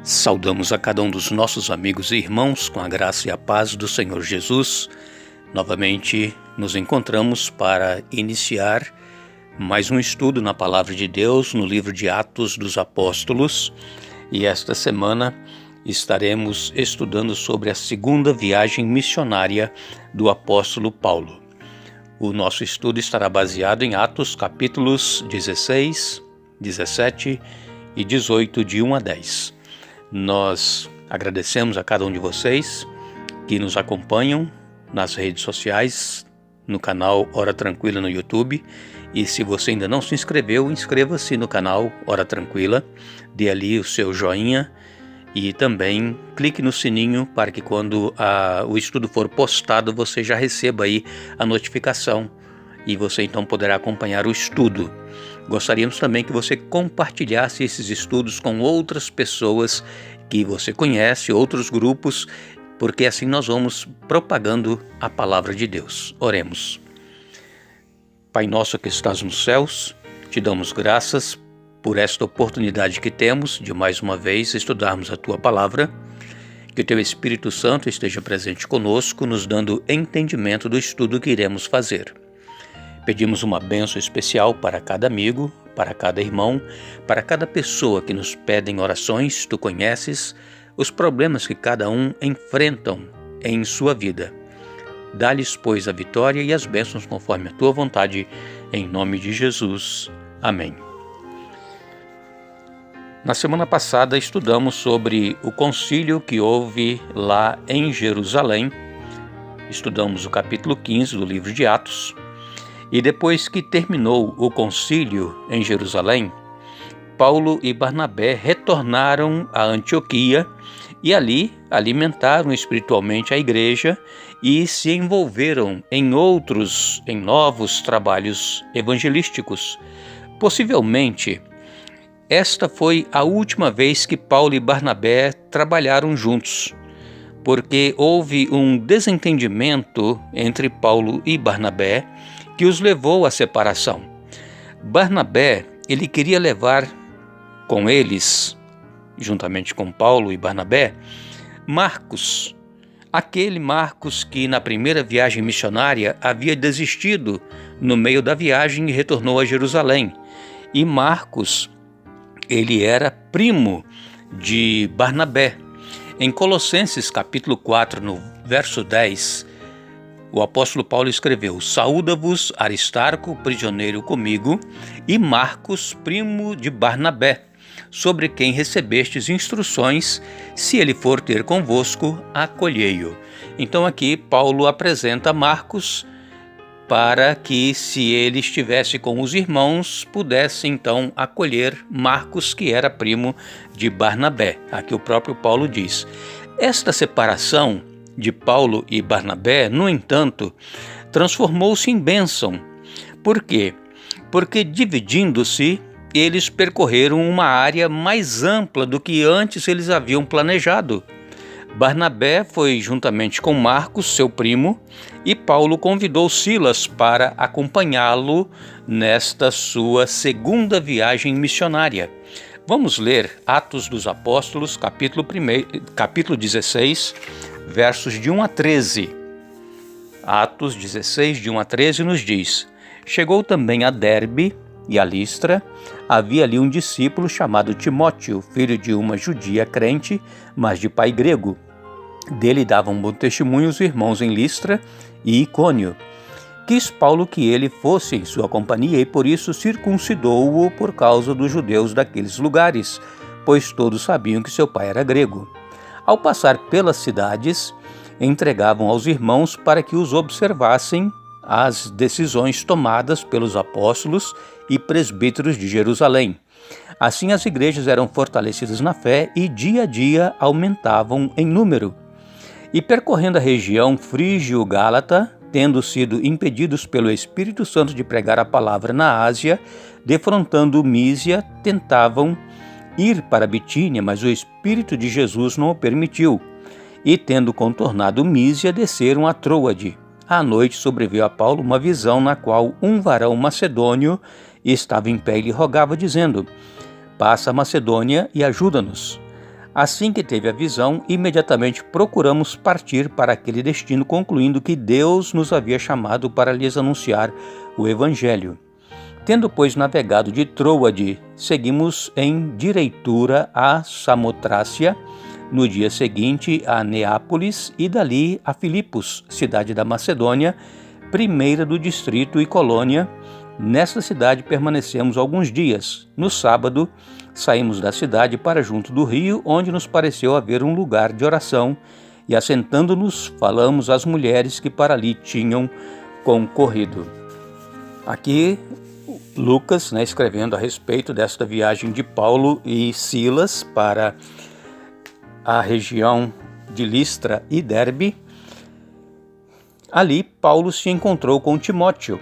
Saudamos a cada um dos nossos amigos e irmãos com a graça e a paz do Senhor Jesus. Novamente nos encontramos para iniciar mais um estudo na Palavra de Deus no livro de Atos dos Apóstolos. E esta semana estaremos estudando sobre a segunda viagem missionária do apóstolo Paulo. O nosso estudo estará baseado em Atos capítulos 16, 17 e 18, de 1 a 10. Nós agradecemos a cada um de vocês que nos acompanham nas redes sociais, no canal Hora Tranquila no YouTube. E se você ainda não se inscreveu, inscreva-se no canal Hora Tranquila, dê ali o seu joinha e também clique no sininho para que quando o estudo for postado você já receba aí a notificação e você então poderá acompanhar o estudo. Gostaríamos também que você compartilhasse esses estudos com outras pessoas que você conhece, outros grupos, porque assim nós vamos propagando a palavra de Deus. Oremos. Pai nosso que estás nos céus, te damos graças por esta oportunidade que temos de mais uma vez estudarmos a tua palavra. Que o teu Espírito Santo esteja presente conosco, nos dando entendimento do estudo que iremos fazer. Pedimos uma bênção especial para cada amigo, para cada irmão, para cada pessoa que nos pedem orações. Tu conheces os problemas que cada um enfrentam em sua vida. Dá-lhes, pois, a vitória e as bênçãos conforme a tua vontade, em nome de Jesus. Amém. Na semana passada estudamos sobre o concílio que houve lá em Jerusalém. Estudamos o capítulo 15 do livro de Atos. E depois que terminou o concílio em Jerusalém, Paulo e Barnabé retornaram a Antioquia e ali alimentaram espiritualmente a igreja e se envolveram em novos trabalhos evangelísticos. Possivelmente, esta foi a última vez que Paulo e Barnabé trabalharam juntos, porque houve um desentendimento entre Paulo e Barnabé que os levou à separação. Barnabé, ele queria levar com eles, juntamente com Paulo e Barnabé, Marcos, aquele Marcos que na primeira viagem missionária havia desistido no meio da viagem e retornou a Jerusalém. E Marcos, ele era primo de Barnabé. Em Colossenses capítulo 4, no verso 10, o apóstolo Paulo escreveu: Saúda-vos Aristarco, prisioneiro comigo, e Marcos, primo de Barnabé, sobre quem recebestes instruções, se ele for ter convosco, acolhei-o. Então aqui Paulo apresenta Marcos para que, se ele estivesse com os irmãos, pudesse então acolher Marcos, que era primo de Barnabé. Aqui o próprio Paulo diz. Esta separação de Paulo e Barnabé, no entanto, transformou-se em bênção. Por quê? Porque dividindo-se, eles percorreram uma área mais ampla do que antes eles haviam planejado. Barnabé foi juntamente com Marcos, seu primo, e Paulo convidou Silas para acompanhá-lo nesta sua segunda viagem missionária. Vamos ler Atos dos Apóstolos, capítulo 16, versos de 1 a 13. Atos 16, de 1 a 13 nos diz: Chegou também a Derbe e a Listra. Havia ali um discípulo chamado Timóteo, filho de uma judia crente, mas de pai grego. Dele davam bom testemunho os irmãos em Listra e Icônio. Quis Paulo que ele fosse em sua companhia e por isso circuncidou-o por causa dos judeus daqueles lugares, pois todos sabiam que seu pai era grego. Ao passar pelas cidades, entregavam aos irmãos para que os observassem as decisões tomadas pelos apóstolos e presbíteros de Jerusalém. Assim as igrejas eram fortalecidas na fé e dia a dia aumentavam em número. E percorrendo a região frígio-gálata, tendo sido impedidos pelo Espírito Santo de pregar a palavra na Ásia, defrontando Mísia, tentavam ir para Bitínia, mas o Espírito de Jesus não o permitiu. E tendo contornado Mísia, desceram a Troade. À noite sobreveio a Paulo uma visão na qual um varão macedônio estava em pé e lhe rogava, dizendo: Passa a Macedônia e ajuda-nos. Assim que teve a visão, imediatamente procuramos partir para aquele destino, concluindo que Deus nos havia chamado para lhes anunciar o Evangelho. Tendo, pois, navegado de Troade, seguimos em direitura a Samotrácia, no dia seguinte a Neápolis e dali a Filipos, cidade da Macedônia, primeira do distrito e colônia. Nesta cidade permanecemos alguns dias. No sábado, saímos da cidade para junto do rio, onde nos pareceu haver um lugar de oração, e assentando-nos, falamos às mulheres que para ali tinham concorrido. Aqui, Lucas, escrevendo a respeito desta viagem de Paulo e Silas para a região de Listra e Derbe. Ali, Paulo se encontrou com Timóteo.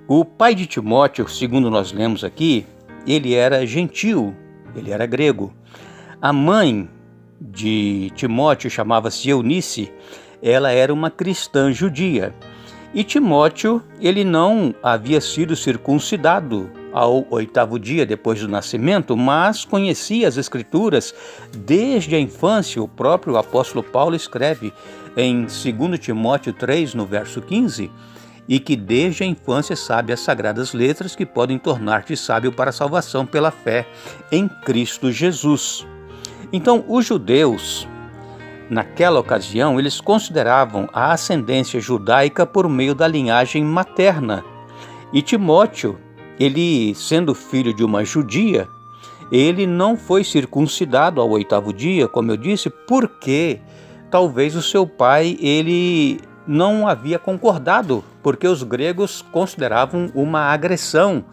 O pai de Timóteo, segundo nós lemos aqui, ele era gentil, ele era grego. A mãe de Timóteo chamava-se Eunice, ela era uma cristã judia. E Timóteo, ele não havia sido circuncidado ao 8º dia depois do nascimento, mas conhecia as Escrituras desde a infância. O próprio apóstolo Paulo escreve em 2 Timóteo 3, no verso 15, e que desde a infância sabe as sagradas letras que podem tornar-te sábio para a salvação pela fé em Cristo Jesus. Então, os judeus, naquela ocasião, eles consideravam a ascendência judaica por meio da linhagem materna. E Timóteo, ele sendo filho de uma judia, ele não foi circuncidado ao 8º dia, como eu disse, porque talvez o seu pai, ele não havia concordado, porque os gregos consideravam uma agressão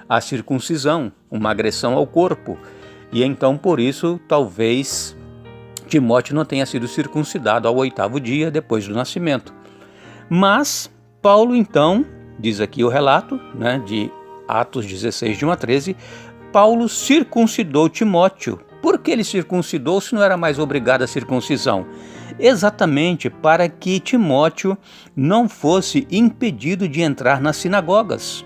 à circuncisão, uma agressão ao corpo. E então, por isso, talvez Timóteo não tenha sido circuncidado ao 8º dia depois do nascimento. Mas Paulo, então, diz aqui o relato, de Atos 16, de 1 a 13, Paulo circuncidou Timóteo. Por que ele circuncidou se não era mais obrigado à circuncisão? Exatamente para que Timóteo não fosse impedido de entrar nas sinagogas.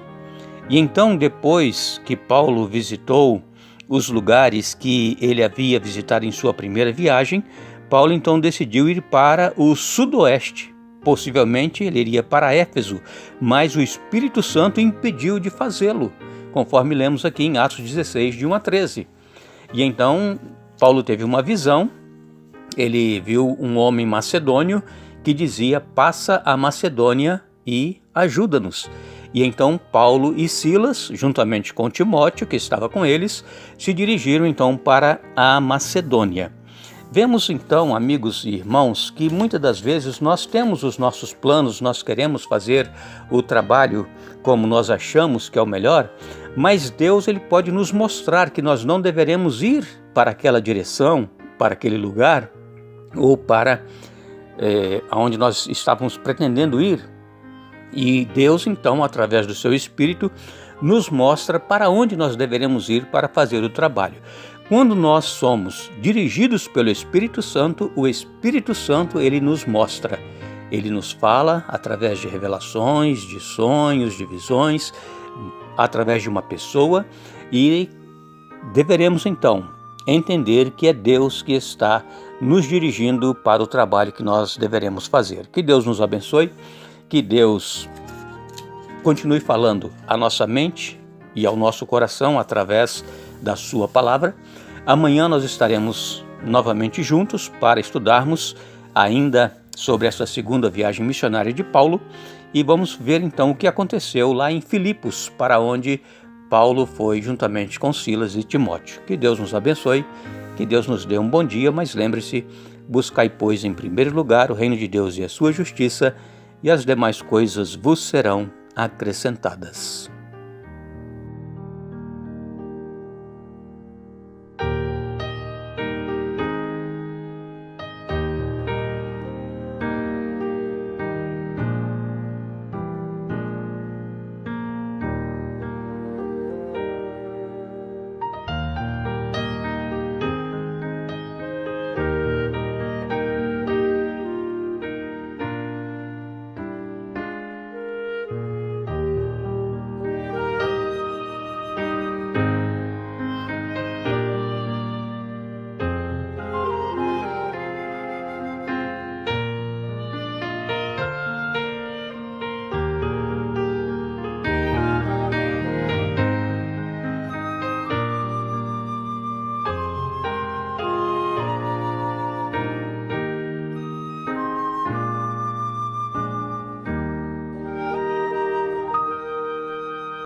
E então, depois que Paulo visitou os lugares que ele havia visitado em sua primeira viagem, Paulo então decidiu ir para o sudoeste. Possivelmente ele iria para Éfeso, mas o Espírito Santo impediu de fazê-lo, conforme lemos aqui em Atos 16, de 1 a 13. E então Paulo teve uma visão, ele viu um homem macedônio que dizia: passa a Macedônia e ajuda-nos. E então Paulo e Silas, juntamente com Timóteo, que estava com eles, se dirigiram então para a Macedônia. Vemos então, amigos e irmãos, que muitas das vezes nós temos os nossos planos, nós queremos fazer o trabalho como nós achamos que é o melhor, mas Deus, ele pode nos mostrar que nós não deveremos ir para aquela direção, para aquele lugar, ou para onde nós estávamos pretendendo ir. E Deus, então, através do seu Espírito, nos mostra para onde nós deveremos ir para fazer o trabalho. Quando nós somos dirigidos pelo Espírito Santo, o Espírito Santo, ele nos mostra. Ele nos fala através de revelações, de sonhos, de visões, através de uma pessoa, e deveremos, então, entender que é Deus que está nos dirigindo para o trabalho que nós deveremos fazer. Que Deus nos abençoe, que Deus continue falando à nossa mente e ao nosso coração através da sua palavra. Amanhã nós estaremos novamente juntos para estudarmos ainda sobre essa segunda viagem missionária de Paulo e vamos ver então o que aconteceu lá em Filipos, para onde Paulo foi juntamente com Silas e Timóteo. Que Deus nos abençoe, que Deus nos dê um bom dia, mas lembre-se, buscai, pois, em primeiro lugar o reino de Deus e a sua justiça, e as demais coisas vos serão acrescentadas.